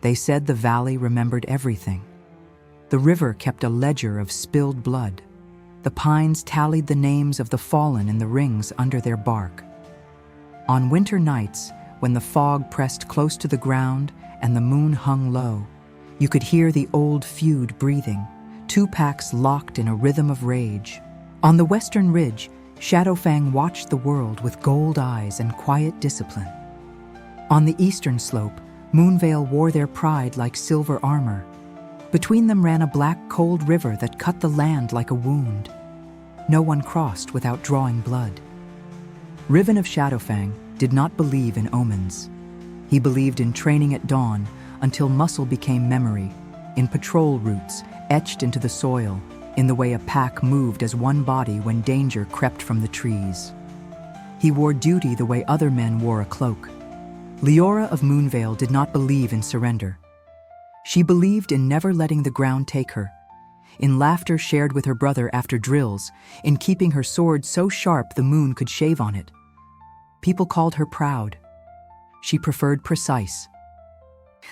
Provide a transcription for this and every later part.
They said the valley remembered everything. The river kept a ledger of spilled blood. The pines tallied the names of the fallen in the rings under their bark. On winter nights, when the fog pressed close to the ground and the moon hung low, you could hear the old feud breathing, two packs locked in a rhythm of rage. On the western ridge, Shadowfang watched the world with gold eyes and quiet discipline. On the eastern slope, Moonveil wore their pride like silver armor. Between them ran a black, cold river that cut the land like a wound. No one crossed without drawing blood. Riven of Shadowfang did not believe in omens. He believed in training at dawn until muscle became memory, in patrol routes etched into the soil, in the way a pack moved as one body when danger crept from the trees. He wore duty the way other men wore a cloak. Liora of Moonveil did not believe in surrender. She believed in never letting the ground take her, in laughter shared with her brother after drills, in keeping her sword so sharp the moon could shave on it. People called her proud. She preferred precise.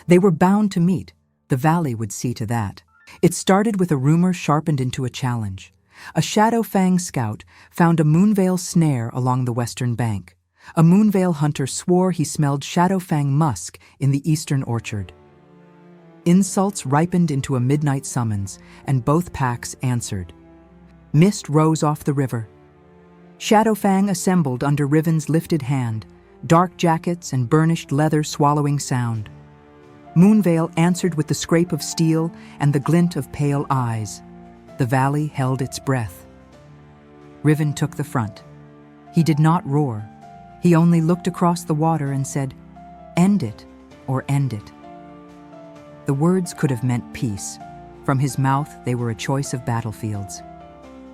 They were bound to meet. The valley would see to that. It started with a rumor sharpened into a challenge. A Shadowfang scout found a Moonveil snare along the western bank. A Moonveil hunter swore he smelled Shadowfang musk in the eastern orchard. Insults ripened into a midnight summons, and both packs answered. Mist rose off the river. Shadowfang assembled under Riven's lifted hand, dark jackets and burnished leather swallowing sound. Moonveil answered with the scrape of steel and the glint of pale eyes. The valley held its breath. Riven took the front. He did not roar. He only looked across the water and said, "End it, or end it." The words could have meant peace. From his mouth, they were a choice of battlefields.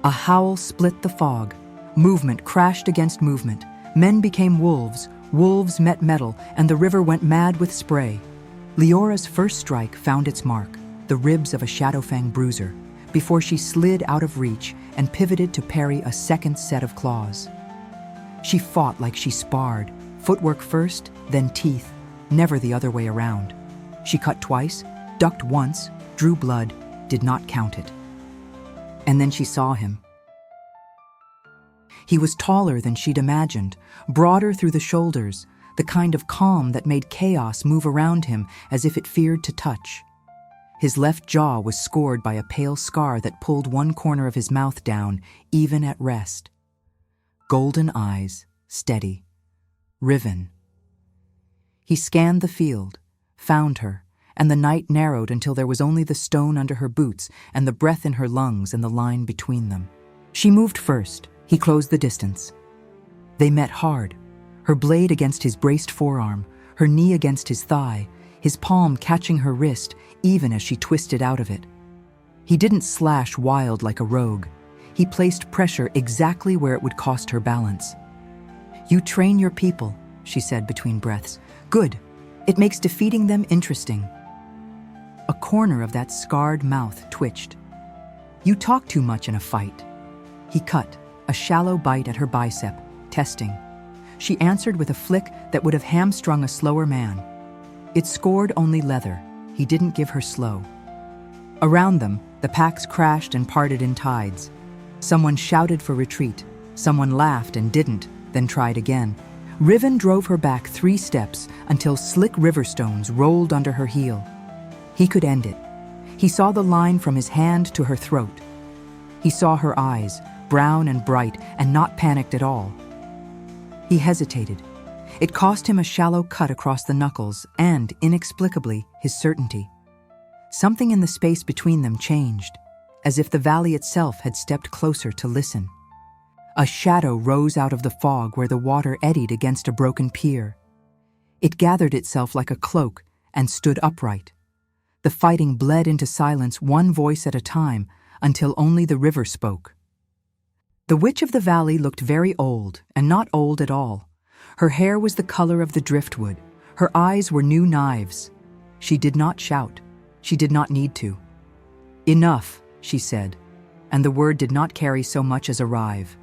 A howl split the fog. Movement crashed against movement. Men became wolves, wolves met metal, and the river went mad with spray. Liora's first strike found its mark, the ribs of a Shadowfang bruiser, before she slid out of reach and pivoted to parry a second set of claws. She fought like she sparred, footwork first, then teeth, never the other way around. She cut twice, ducked once, drew blood, did not count it. And then she saw him. He was taller than she'd imagined, broader through the shoulders, the kind of calm that made chaos move around him as if it feared to touch. His left jaw was scored by a pale scar that pulled one corner of his mouth down, even at rest. Golden eyes, steady. Riven. He scanned the field, found her, and the night narrowed until there was only the stone under her boots and the breath in her lungs and the line between them. She moved first. He closed the distance. They met hard, her blade against his braced forearm, her knee against his thigh, his palm catching her wrist even as she twisted out of it. He didn't slash wild like a rogue. He placed pressure exactly where it would cost her balance. "You train your people," she said between breaths. "Good. It makes defeating them interesting." A corner of that scarred mouth twitched. "You talk too much in a fight." He cut, a shallow bite at her bicep, testing. She answered with a flick that would have hamstrung a slower man. It scored only leather. He didn't give her slow. Around them, the packs crashed and parted in tides. Someone shouted for retreat. Someone laughed and didn't, then tried again. Riven drove her back 3 steps until slick riverstones rolled under her heel. He could end it. He saw the line from his hand to her throat. He saw her eyes, brown and bright, and not panicked at all. He hesitated. It cost him a shallow cut across the knuckles and, inexplicably, his certainty. Something in the space between them changed, as if the valley itself had stepped closer to listen. A shadow rose out of the fog where the water eddied against a broken pier. It gathered itself like a cloak and stood upright. The fighting bled into silence, one voice at a time, until only the river spoke. The witch of the valley looked very old, and not old at all. Her hair was the color of the driftwood. Her eyes were new knives. She did not shout. She did not need to. "Enough," she said, and the word did not carry so much as arrive.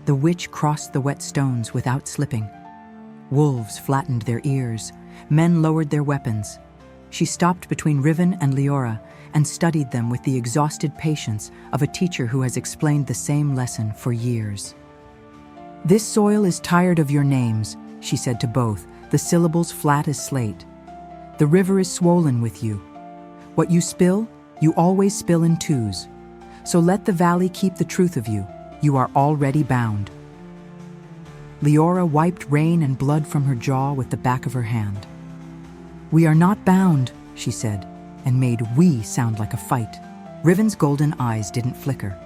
The witch crossed the wet stones without slipping. Wolves flattened their ears. Men lowered their weapons. She stopped between Riven and Liora and studied them with the exhausted patience of a teacher who has explained the same lesson for years. "This soil is tired of your names," she said to both, the syllables flat as slate. "The river is swollen with you. What you spill, you always spill in twos. So let the valley keep the truth of you. You are already bound." Liora wiped rain and blood from her jaw with the back of her hand. "We are not bound," she said, and made "we" sound like a fight. Riven's golden eyes didn't flicker.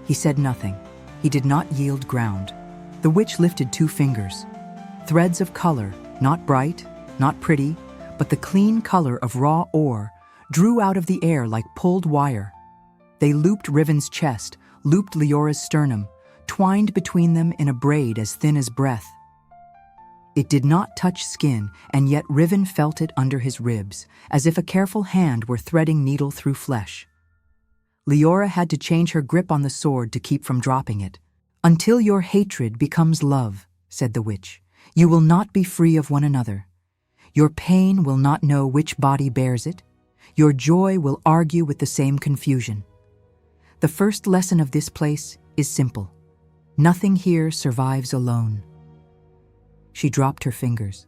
He said nothing. He did not yield ground. The witch lifted 2 fingers. Threads of color, not bright, not pretty, but the clean color of raw ore, drew out of the air like pulled wire. They looped Riven's chest, looped Liora's sternum, twined between them in a braid as thin as breath. It did not touch skin, and yet Riven felt it under his ribs, as if a careful hand were threading needle through flesh. Liora had to change her grip on the sword to keep from dropping it. "Until your hatred becomes love," said the witch, "you will not be free of one another. Your pain will not know which body bears it. Your joy will argue with the same confusion. The first lesson of this place is simple. Nothing here survives alone." She dropped her fingers.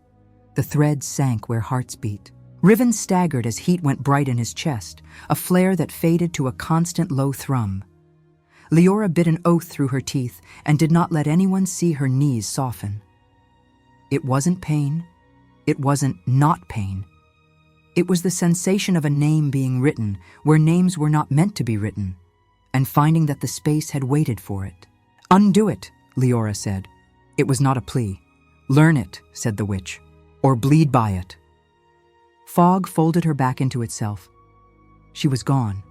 The threads sank where hearts beat. Riven staggered as heat went bright in his chest, a flare that faded to a constant low thrum. Liora bit an oath through her teeth and did not let anyone see her knees soften. It wasn't pain. It wasn't not pain. It was the sensation of a name being written where names were not meant to be written, and finding that the space had waited for it. "Undo it," Liora said. It was not a plea. "Learn it," said the witch, "or bleed by it." Fog folded her back into itself. She was gone.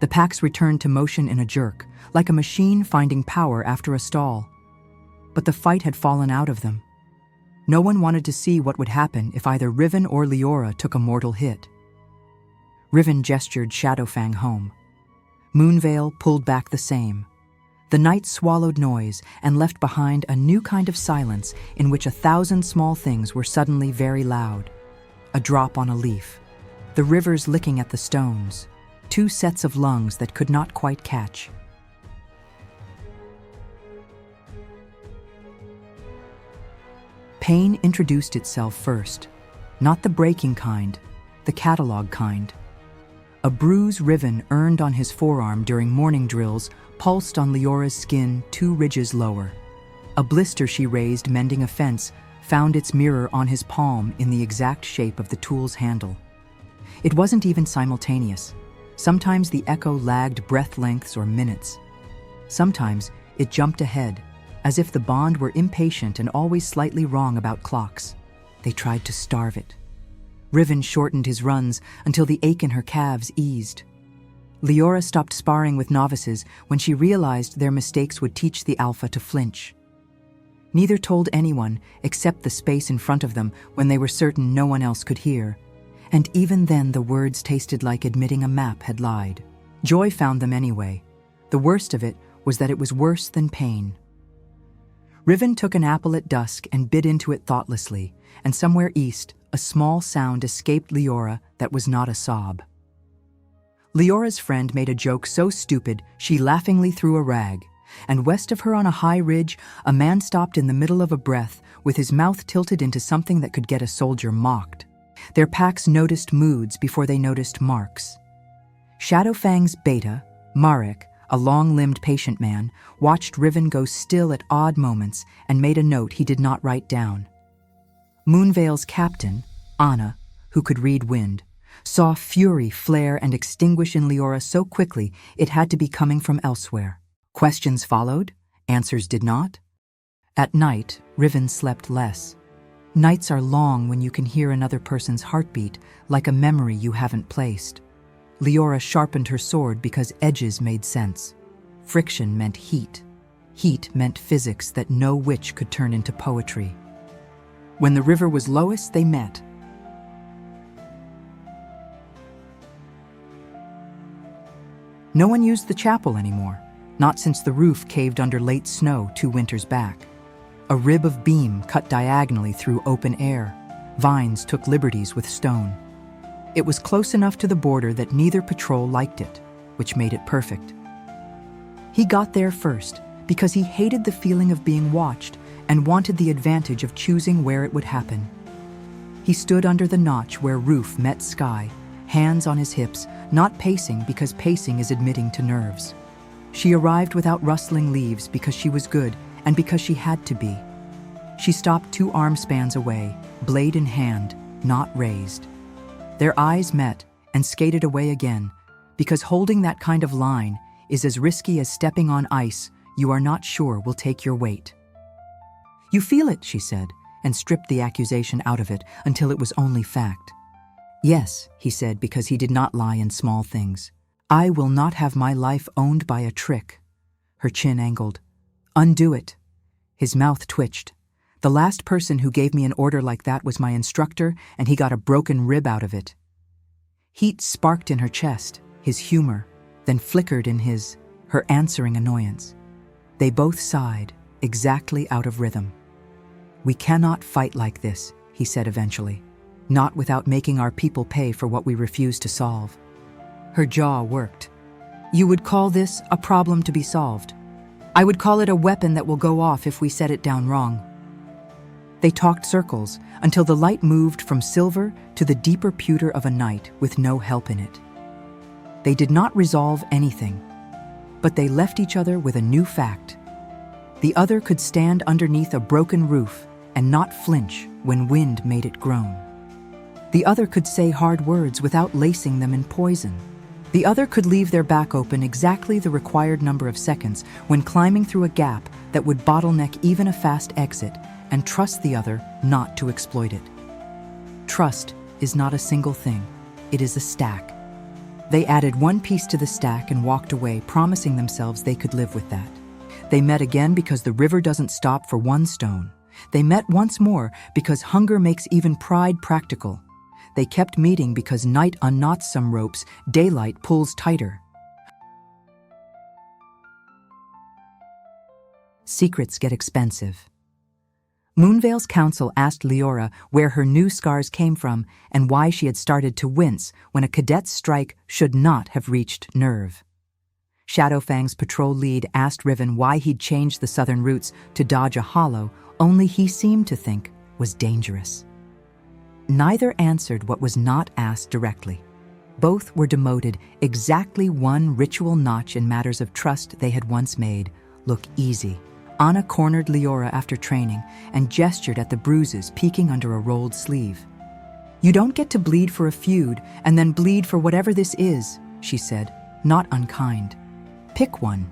The packs returned to motion in a jerk, like a machine finding power after a stall. But the fight had fallen out of them. No one wanted to see what would happen if either Riven or Liora took a mortal hit. Riven gestured Shadowfang home. Moonveil pulled back the same. The night swallowed noise and left behind a new kind of silence in which 1,000 small things were suddenly very loud. A drop on a leaf. The rivers licking at the stones. 2 sets of lungs that could not quite catch. Pain introduced itself first. Not the breaking kind, the catalog kind. A bruise Riven earned on his forearm during morning drills pulsed on Liora's skin 2 ridges lower. A blister she raised mending a fence found its mirror on his palm in the exact shape of the tool's handle. It wasn't even simultaneous. Sometimes the echo lagged breath lengths or minutes. Sometimes it jumped ahead, as if the bond were impatient and always slightly wrong about clocks. They tried to starve it. Riven shortened his runs until the ache in her calves eased. Liora stopped sparring with novices when she realized their mistakes would teach the alpha to flinch. Neither told anyone except the space in front of them when they were certain no one else could hear. And even then the words tasted like admitting a map had lied. Joy found them anyway. The worst of it was that it was worse than pain. Riven took an apple at dusk and bit into it thoughtlessly, and somewhere east, a small sound escaped Liora that was not a sob. Liora's friend made a joke so stupid she laughingly threw a rag, and west of her on a high ridge, a man stopped in the middle of a breath with his mouth tilted into something that could get a soldier mocked. Their packs noticed moods before they noticed marks. Shadowfang's beta, Marek, a long-limbed patient man, watched Riven go still at odd moments and made a note he did not write down. Moonveil's captain, Anna, who could read wind, saw fury flare and extinguish in Liora so quickly it had to be coming from elsewhere. Questions followed, answers did not. At night, Riven slept less. Nights are long when you can hear another person's heartbeat, like a memory you haven't placed. Liora sharpened her sword because edges made sense. Friction meant heat. Heat meant physics that no witch could turn into poetry. When the river was lowest, they met. No one used the chapel anymore, not since the roof caved under late snow 2 winters back. A rib of beam cut diagonally through open air. Vines took liberties with stone. It was close enough to the border that neither patrol liked it, which made it perfect. He got there first because he hated the feeling of being watched and wanted the advantage of choosing where it would happen. He stood under the notch where roof met sky, hands on his hips, not pacing because pacing is admitting to nerves. She arrived without rustling leaves because she was good and because she had to be. She stopped 2 arm spans away, blade in hand, not raised. Their eyes met and skated away again, because holding that kind of line is as risky as stepping on ice you are not sure will take your weight. "You feel it," she said, and stripped the accusation out of it until it was only fact. "Yes," he said, because he did not lie in small things. "I will not have my life owned by a trick." Her chin angled. "Undo it." His mouth twitched. "The last person who gave me an order like that was my instructor, and he got a broken rib out of it." Heat sparked in her chest, his humor, then flickered in his, her answering annoyance. They both sighed, exactly out of rhythm. "We cannot fight like this," he said eventually. "Not without making our people pay for what we refuse to solve." Her jaw worked. "You would call this a problem to be solved. I would call it a weapon that will go off if we set it down wrong." They talked circles until the light moved from silver to the deeper pewter of a night with no help in it. They did not resolve anything, but they left each other with a new fact. The other could stand underneath a broken roof and not flinch when wind made it groan. The other could say hard words without lacing them in poison. The other could leave their back open exactly the required number of seconds when climbing through a gap that would bottleneck even a fast exit, and trust the other not to exploit it. Trust is not a single thing, it is a stack. They added 1 piece to the stack and walked away, promising themselves they could live with that. They met again because the river doesn't stop for 1 stone. They met once more because hunger makes even pride practical. They kept meeting because night unknots some ropes, daylight pulls tighter. Secrets get expensive. Moonveil's council asked Liora where her new scars came from and why she had started to wince when a cadet's strike should not have reached nerve. Shadowfang's patrol lead asked Riven why he'd changed the southern routes to dodge a hollow only he seemed to think was dangerous. Neither answered what was not asked directly. Both were demoted, exactly 1 ritual notch in matters of trust they had once made look easy. Anna cornered Liora after training and gestured at the bruises peeking under a rolled sleeve. "You don't get to bleed for a feud and then bleed for whatever this is," she said, not unkind. "Pick one."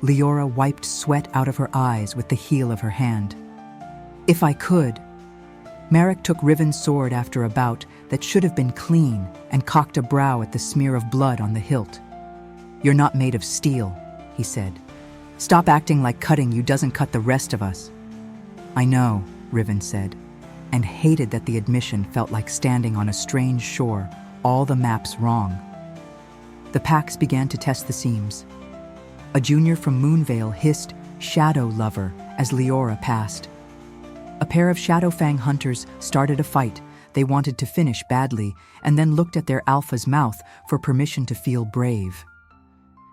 Liora wiped sweat out of her eyes with the heel of her hand. "If I could." Merrick took Riven's sword after a bout that should have been clean and cocked a brow at the smear of blood on the hilt. "You're not made of steel," he said. "Stop acting like cutting you doesn't cut the rest of us." "I know," Riven said, and hated that the admission felt like standing on a strange shore, all the maps wrong. The packs began to test the seams. A junior from Moonveil hissed, "Shadow lover," as Liora passed. A pair of Shadowfang hunters started a fight. They wanted to finish badly and then looked at their alpha's mouth for permission to feel brave.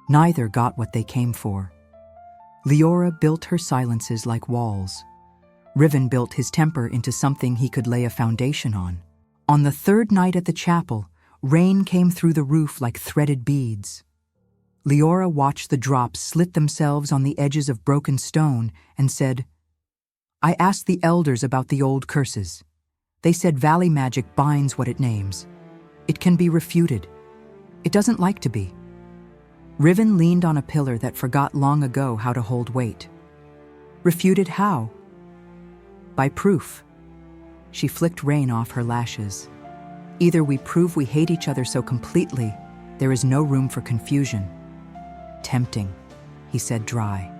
Neither got what they came for. Liora built her silences like walls. Riven built his temper into something he could lay a foundation on. On the 3rd night at the chapel, rain came through the roof like threaded beads. Liora watched the drops slit themselves on the edges of broken stone and said, "I asked the elders about the old curses. They said valley magic binds what it names. It can be refuted. It doesn't like to be." Riven leaned on a pillar that forgot long ago how to hold weight. "Refuted how?" "By proof." She flicked rain off her lashes. "Either we prove we hate each other so completely, there is no room for confusion." "Tempting," he said dry.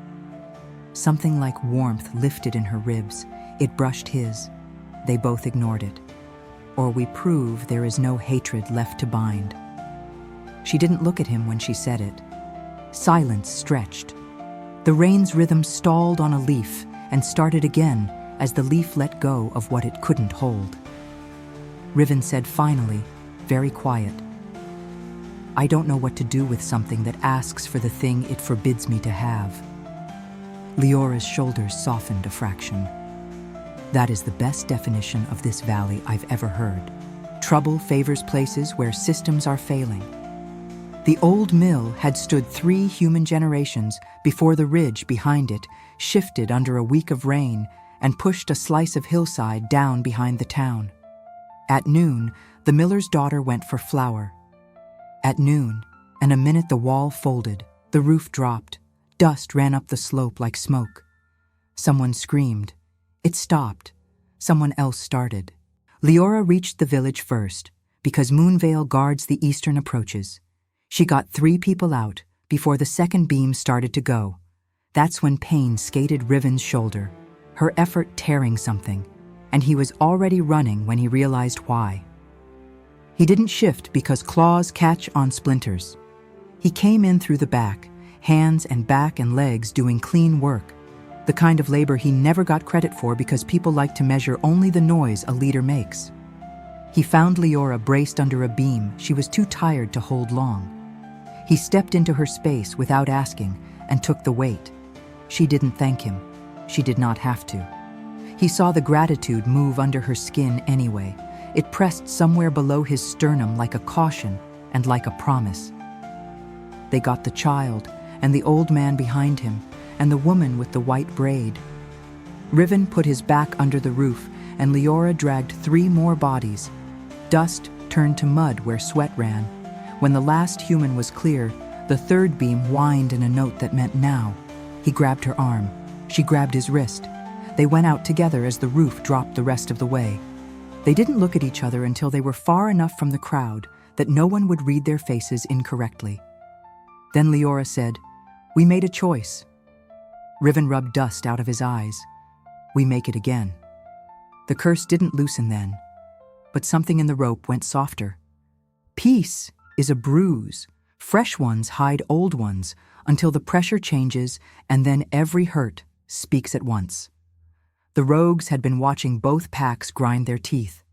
Something like warmth lifted in her ribs. It brushed his. They both ignored it. "Or we prove there is no hatred left to bind." She didn't look at him when she said it. Silence stretched. The rain's rhythm stalled on a leaf, and started again as the leaf let go of what it couldn't hold. Riven said finally, very quiet, "I don't know what to do with something that asks for the thing it forbids me to have." Liora's shoulders softened a fraction. "That is the best definition of this valley I've ever heard. Trouble favors places where systems are failing." The old mill had stood 3 human generations before the ridge behind it shifted under a week of rain and pushed a slice of hillside down behind the town. At noon, the miller's daughter went for flour. At noon, and a minute the wall folded, the roof dropped, dust ran up the slope like smoke. Someone screamed. It stopped. Someone else started. Liora reached the village first, because Moonveil guards the eastern approaches. She got 3 people out before the second beam started to go. That's when pain skated Riven's shoulder, her effort tearing something, and he was already running when he realized why. He didn't shift because claws catch on splinters. He came in through the back, hands and back and legs doing clean work, the kind of labor he never got credit for because people like to measure only the noise a leader makes. He found Liora braced under a beam she was too tired to hold long. He stepped into her space without asking and took the weight. She didn't thank him. She did not have to. He saw the gratitude move under her skin anyway. It pressed somewhere below his sternum like a caution and like a promise. They got the child and the old man behind him and the woman with the white braid. Riven put his back under the roof and Liora dragged 3 more bodies. Dust turned to mud where sweat ran. When the last human was clear, the third beam whined in a note that meant now. He grabbed her arm. She grabbed his wrist. They went out together as the roof dropped the rest of the way. They didn't look at each other until they were far enough from the crowd that no one would read their faces incorrectly. Then Liora said, "We made a choice." Riven rubbed dust out of his eyes. "We make it again." The curse didn't loosen then, but something in the rope went softer. Peace is a bruise. Fresh ones hide old ones until the pressure changes and then every hurt speaks at once. The rogues had been watching both packs grind their teeth.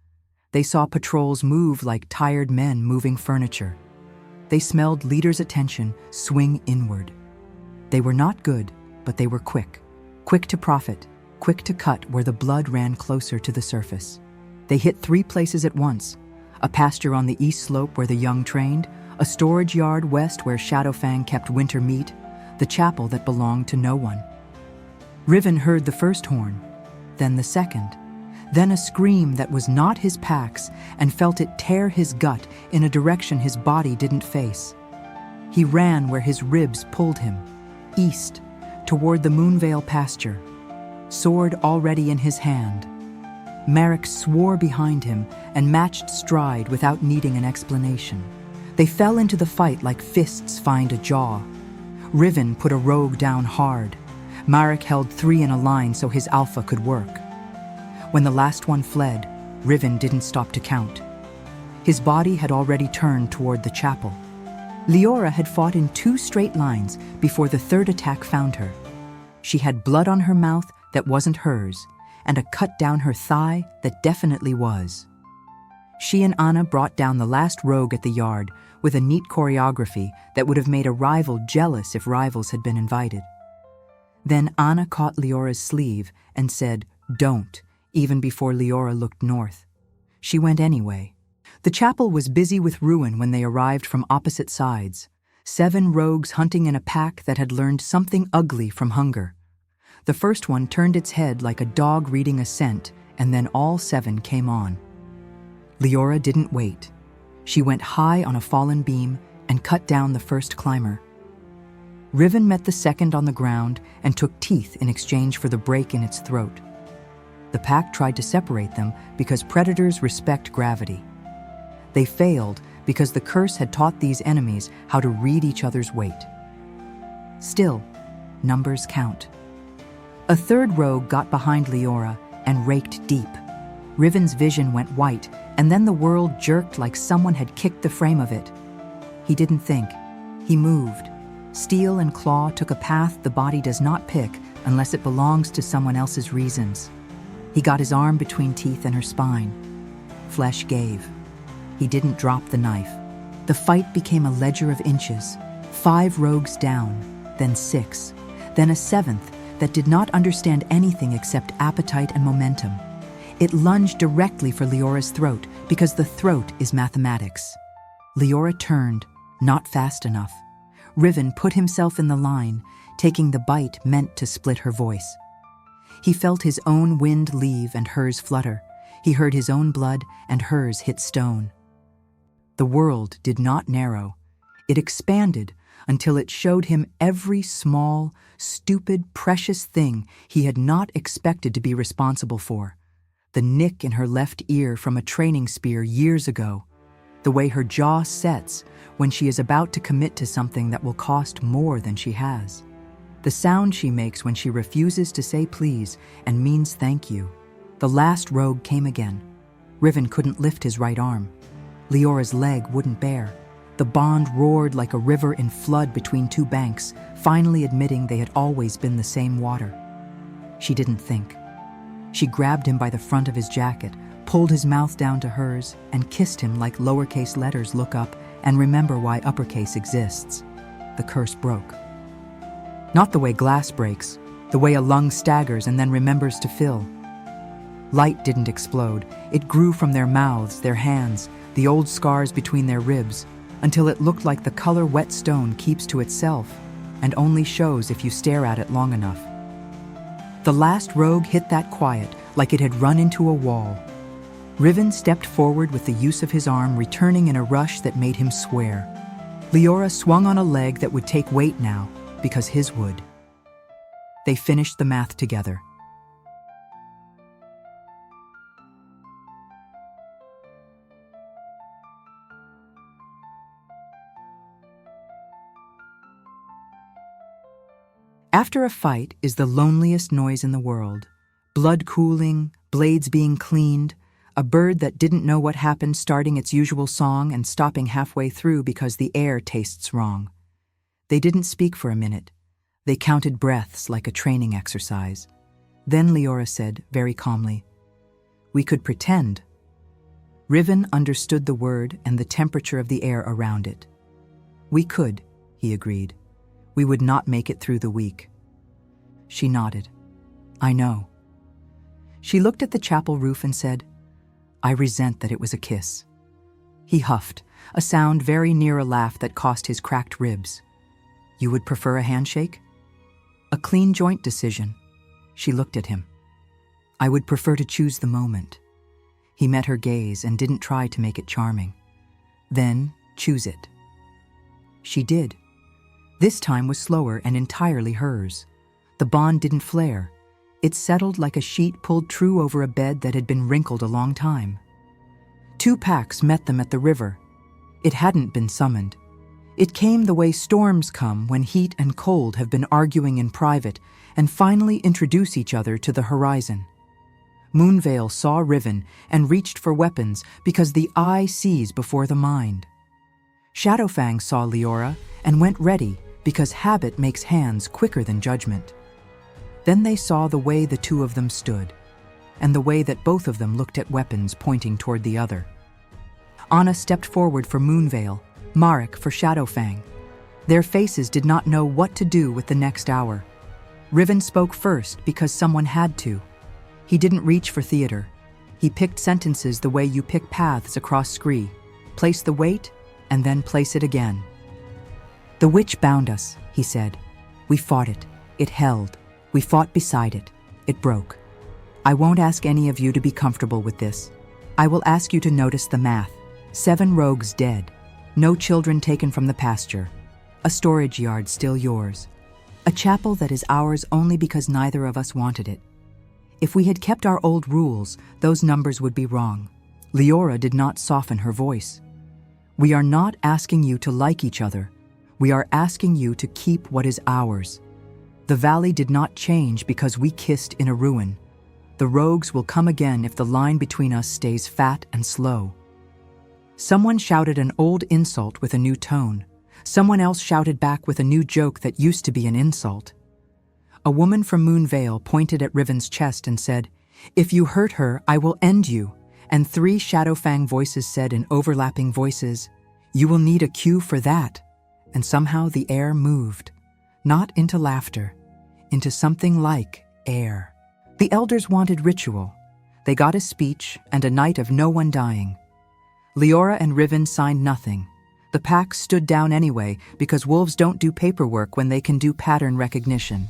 They saw patrols move like tired men moving furniture. They smelled leaders' attention swing inward. They were not good, but they were quick. Quick to profit, quick to cut where the blood ran closer to the surface. They hit 3 places at once: a pasture on the east slope where the young trained, a storage yard west where Shadowfang kept winter meat, the chapel that belonged to no one. Riven heard the first horn, then the second, then a scream that was not his pack's and felt it tear his gut in a direction his body didn't face. He ran where his ribs pulled him, east, toward the Moonveil pasture, sword already in his hand. Merrick swore behind him and matched stride without needing an explanation. They fell into the fight like fists find a jaw. Riven put a rogue down hard. Marek held 3 in a line so his alpha could work. When the last one fled, Riven didn't stop to count. His body had already turned toward the chapel. Liora had fought in 2 straight lines before the third attack found her. She had blood on her mouth that wasn't hers, and a cut down her thigh that definitely was. She and Anna brought down the last rogue at the yard with a neat choreography that would have made a rival jealous if rivals had been invited. Then Anna caught Liora's sleeve and said, "Don't," even before Liora looked north. She went anyway. The chapel was busy with ruin when they arrived from opposite sides, 7 rogues hunting in a pack that had learned something ugly from hunger. The first one turned its head like a dog reading a scent, and then all 7 came on. Liora didn't wait. She went high on a fallen beam and cut down the first climber. Riven met the second on the ground and took teeth in exchange for the break in its throat. The pack tried to separate them because predators respect gravity. They failed because the curse had taught these enemies how to read each other's weight. Still, numbers count. A third rogue got behind Liora and raked deep. Riven's vision went white, and then the world jerked like someone had kicked the frame of it. He didn't think. He moved. Steel and claw took a path the body does not pick, unless it belongs to someone else's reasons. He got his arm between teeth and her spine. Flesh gave. He didn't drop the knife. The fight became a ledger of inches. 5 rogues down, then 6, then a 7th that did not understand anything except appetite and momentum. It lunged directly for Liora's throat, because the throat is mathematics. Liora turned, not fast enough. Riven put himself in the line, taking the bite meant to split her voice. He felt his own wind leave and hers flutter. He heard his own blood and hers hit stone. The world did not narrow. It expanded until it showed him every small, stupid, precious thing he had not expected to be responsible for. The nick in her left ear from a training spear years ago. The way her jaw sets when she is about to commit to something that will cost more than she has. The sound she makes when she refuses to say please and means thank you. The last rogue came again. Riven couldn't lift his right arm. Liora's leg wouldn't bear. The bond roared like a river in flood between 2 banks, finally admitting they had always been the same water. She didn't think. She grabbed him by the front of his jacket, pulled his mouth down to hers, and kissed him like lowercase letters look up and remember why uppercase exists. The curse broke. Not the way glass breaks, the way a lung staggers and then remembers to fill. Light didn't explode. It grew from their mouths, their hands, the old scars between their ribs, until it looked like the color wet stone keeps to itself and only shows if you stare at it long enough. The last rogue hit that quiet like it had run into a wall. Riven stepped forward with the use of his arm, returning in a rush that made him swear. Liora swung on a leg that would take weight now, because his would. They finished the math together. After a fight is the loneliest noise in the world. Blood cooling, blades being cleaned, a bird that didn't know what happened starting its usual song and stopping halfway through because the air tastes wrong. They didn't speak for a minute. They counted breaths like a training exercise. Then Liora said, very calmly, "We could pretend." Riven understood the word and the temperature of the air around it. "We could," he agreed. "We would not make it through the week." She nodded. "I know." She looked at the chapel roof and said, "I resent that it was a kiss." He huffed, a sound very near a laugh that cost his cracked ribs. "You would prefer a handshake?" "A clean joint decision." She looked at him. "I would prefer to choose the moment." He met her gaze and didn't try to make it charming. "Then, choose it." She did. This time was slower and entirely hers. The bond didn't flare. It settled like a sheet pulled true over a bed that had been wrinkled a long time. 2 packs met them at the river. It hadn't been summoned. It came the way storms come when heat and cold have been arguing in private and finally introduce each other to the horizon. Moonveil saw Riven and reached for weapons because the eye sees before the mind. Shadowfang saw Liora and went ready because habit makes hands quicker than judgment. Then they saw the way the 2 of them stood, and the way that both of them looked at weapons pointing toward the other. Anna stepped forward for Moonveil, Marek for Shadowfang. Their faces did not know what to do with the next hour. Riven spoke first because someone had to. He didn't reach for theater. He picked sentences the way you pick paths across scree. Place the weight, and then place it again. "The witch bound us," he said. "We fought it. It held. We fought beside it. It broke. I won't ask any of you to be comfortable with this. I will ask you to notice the math. 7 rogues dead. No children taken from the pasture. A storage yard still yours. A chapel that is ours only because neither of us wanted it. If we had kept our old rules, those numbers would be wrong." Liora did not soften her voice. "We are not asking you to like each other. We are asking you to keep what is ours. The valley did not change because we kissed in a ruin. The rogues will come again if the line between us stays fat and slow." Someone shouted an old insult with a new tone. Someone else shouted back with a new joke that used to be an insult. A woman from Moonveil pointed at Riven's chest and said, "If you hurt her, I will end you." And 3 Shadowfang voices said in overlapping voices, "You will need a cue for that." And somehow the air moved, not into laughter, into something like air. The elders wanted ritual. They got a speech and a night of no one dying. Liora and Riven signed nothing. The pack stood down anyway because wolves don't do paperwork when they can do pattern recognition.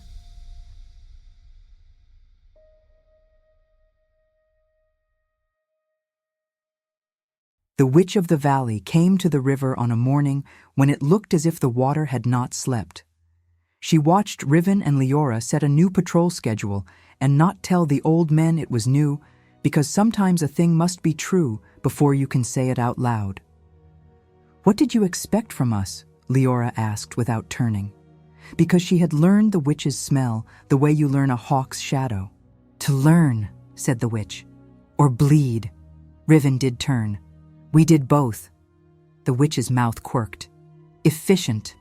The Witch of the Valley came to the river on a morning when it looked as if the water had not slept. She watched Riven and Liora set a new patrol schedule and not tell the old men it was new, because sometimes a thing must be true before you can say it out loud. "What did you expect from us?" Liora asked without turning. Because she had learned the witch's smell the way you learn a hawk's shadow. "To learn," said the witch, "or bleed." Riven did turn. "We did both." The witch's mouth quirked. "Efficient."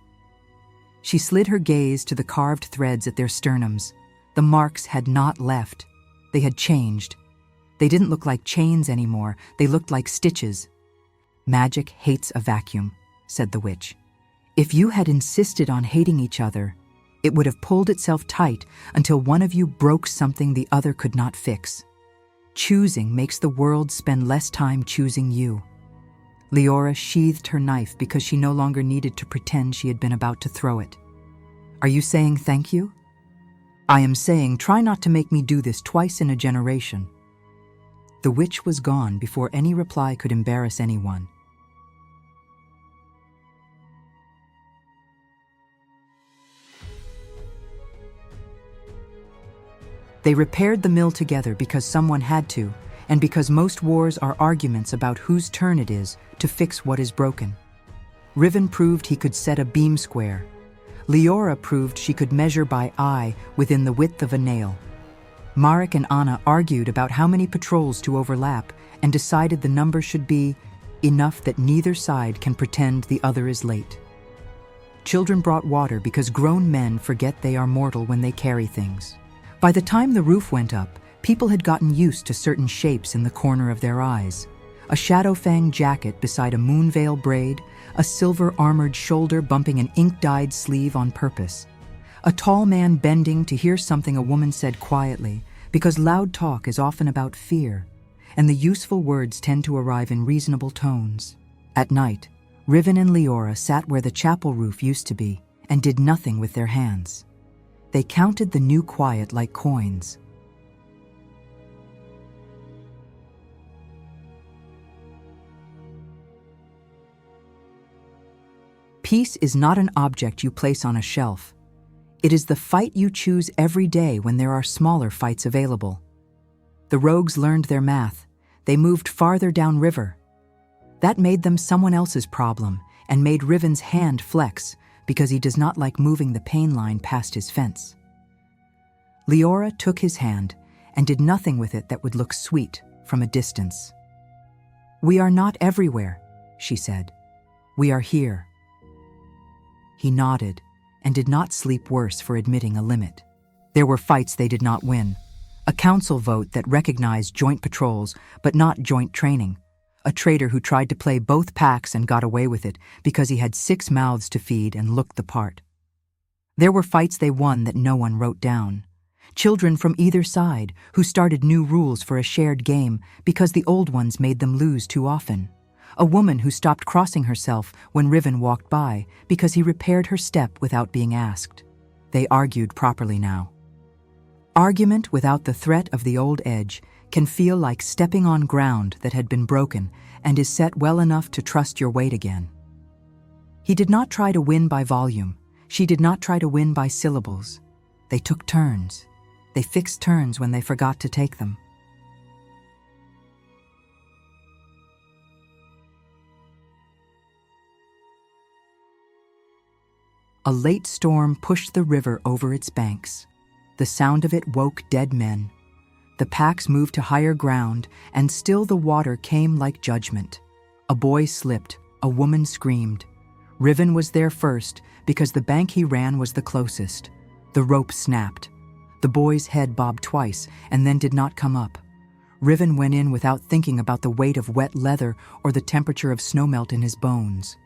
She slid her gaze to the carved threads at their sternums. The marks had not left. They had changed. They didn't look like chains anymore. They looked like stitches. "Magic hates a vacuum," said the witch. "If you had insisted on hating each other, it would have pulled itself tight until one of you broke something the other could not fix. Choosing makes the world spend less time choosing you." Liora sheathed her knife because she no longer needed to pretend she had been about to throw it. "Are you saying thank you?" "I am saying try not to make me do this twice in a generation." The witch was gone before any reply could embarrass anyone. They repaired the mill together because someone had to, and because most wars are arguments about whose turn it is to fix what is broken. Riven proved he could set a beam square. Liora proved she could measure by eye within the width of a nail. Marek and Anna argued about how many patrols to overlap and decided the number should be enough that neither side can pretend the other is late. Children brought water because grown men forget they are mortal when they carry things. By the time the roof went up, people had gotten used to certain shapes in the corner of their eyes. A Shadowfang jacket beside a Moonveil braid, a silver armored shoulder bumping an ink-dyed sleeve on purpose. A tall man bending to hear something a woman said quietly, because loud talk is often about fear, and the useful words tend to arrive in reasonable tones. At night, Riven and Liora sat where the chapel roof used to be and did nothing with their hands. They counted the new quiet like coins. Peace is not an object you place on a shelf. It is the fight you choose every day when there are smaller fights available. The rogues learned their math. They moved farther downriver. That made them someone else's problem and made Riven's hand flex because he does not like moving the pain line past his fence. Liora took his hand and did nothing with it that would look sweet from a distance. "We are not everywhere," she said. "We are here." He nodded and did not sleep worse for admitting a limit. There were fights they did not win. A council vote that recognized joint patrols but not joint training. A traitor who tried to play both packs and got away with it because he had 6 mouths to feed and looked the part. There were fights they won that no one wrote down. Children from either side who started new rules for a shared game because the old ones made them lose too often. A woman who stopped crossing herself when Riven walked by because he repaired her step without being asked. They argued properly now. Argument without the threat of the old edge can feel like stepping on ground that had been broken and is set well enough to trust your weight again. He did not try to win by volume. She did not try to win by syllables. They took turns. They fixed turns when they forgot to take them. A late storm pushed the river over its banks. The sound of it woke dead men. The packs moved to higher ground, and still the water came like judgment. A boy slipped. A woman screamed. Riven was there first because the bank he ran was the closest. The rope snapped. The boy's head bobbed twice and then did not come up. Riven went in without thinking about the weight of wet leather or the temperature of snowmelt in his bones.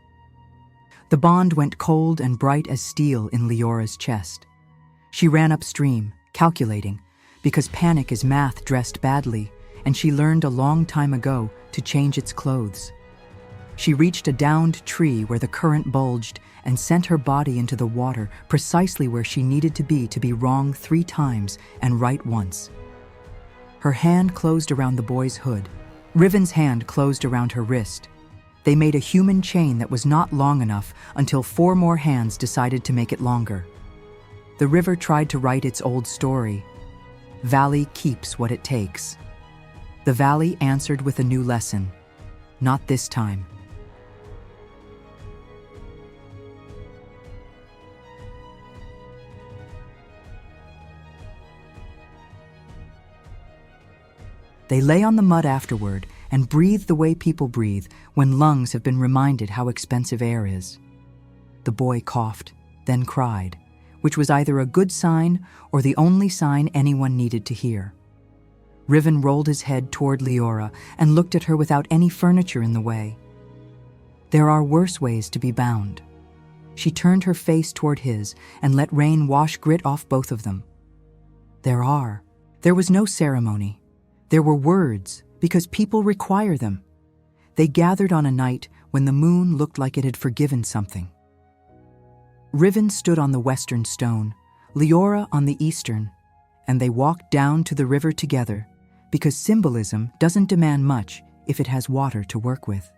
The bond went cold and bright as steel in Liora's chest. She ran upstream, calculating, because panic is math dressed badly, and she learned a long time ago to change its clothes. She reached a downed tree where the current bulged and sent her body into the water precisely where she needed to be wrong 3 times and right once. Her hand closed around the boy's hood. Riven's hand closed around her wrist. They made a human chain that was not long enough until 4 more hands decided to make it longer. The river tried to write its old story. Valley keeps what it takes. The valley answered with a new lesson. Not this time. They lay on the mud afterward and breathed the way people breathe when lungs have been reminded how expensive air is. The boy coughed, then cried, which was either a good sign or the only sign anyone needed to hear. Riven rolled his head toward Liora and looked at her without any furniture in the way. There are worse ways to be bound. She turned her face toward his and let rain wash grit off both of them. There was no ceremony. There were words, because people require them. They gathered on a night when the moon looked like it had forgiven something. Riven stood on the western stone, Liora on the eastern, and they walked down to the river together, because symbolism doesn't demand much if it has water to work with.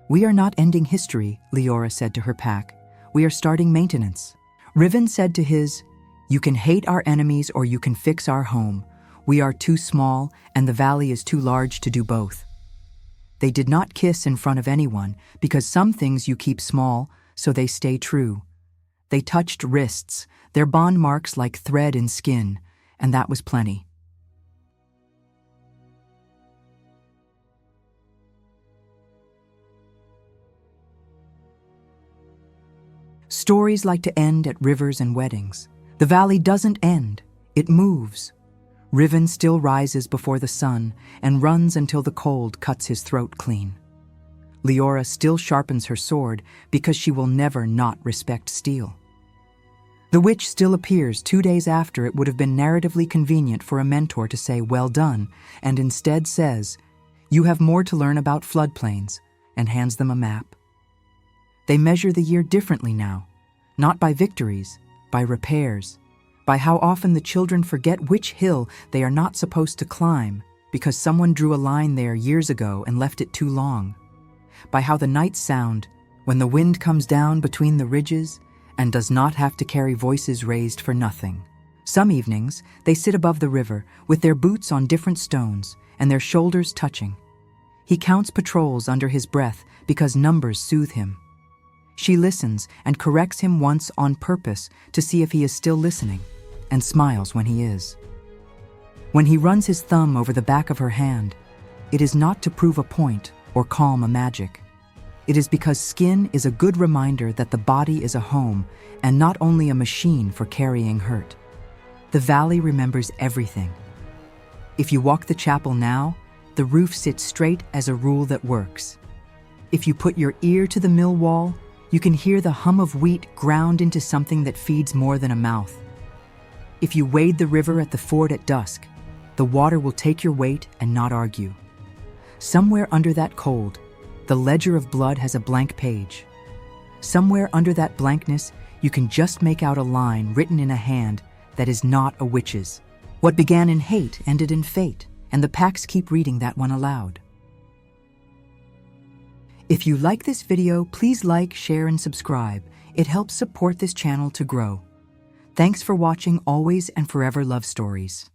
"We are not ending history," Liora said to her pack. "We are starting maintenance." Riven said to his, "You can hate our enemies or you can fix our home. We are too small, and the valley is too large to do both." They did not kiss in front of anyone, because some things you keep small, so they stay true. They touched wrists, their bond marks like thread in skin, and that was plenty. Stories like to end at rivers and weddings. The valley doesn't end, it moves. Riven still rises before the sun and runs until the cold cuts his throat clean. Liora still sharpens her sword because she will never not respect steel. The witch still appears 2 days after it would have been narratively convenient for a mentor to say, "Well done," and instead says, "You have more to learn about floodplains," and hands them a map. They measure the year differently now, not by victories, by repairs, by how often the children forget which hill they are not supposed to climb because someone drew a line there years ago and left it too long, by how the nights sound when the wind comes down between the ridges and does not have to carry voices raised for nothing. Some evenings, they sit above the river with their boots on different stones and their shoulders touching. He counts patrols under his breath because numbers soothe him. She listens and corrects him once on purpose to see if he is still listening, and smiles when he is. When he runs his thumb over the back of her hand, it is not to prove a point or calm a magic. It is because skin is a good reminder that the body is a home and not only a machine for carrying hurt. The valley remembers everything. If you walk the chapel now, the roof sits straight as a rule that works. If you put your ear to the mill wall, you can hear the hum of wheat ground into something that feeds more than a mouth. If you wade the river at the ford at dusk, the water will take your weight and not argue. Somewhere under that cold, the ledger of blood has a blank page. Somewhere under that blankness, you can just make out a line written in a hand that is not a witch's. What began in hate ended in fate, and the packs keep reading that one aloud. If you like this video, please like, share, and subscribe. It helps support this channel to grow. Thanks for watching Always and Forever Love Stories.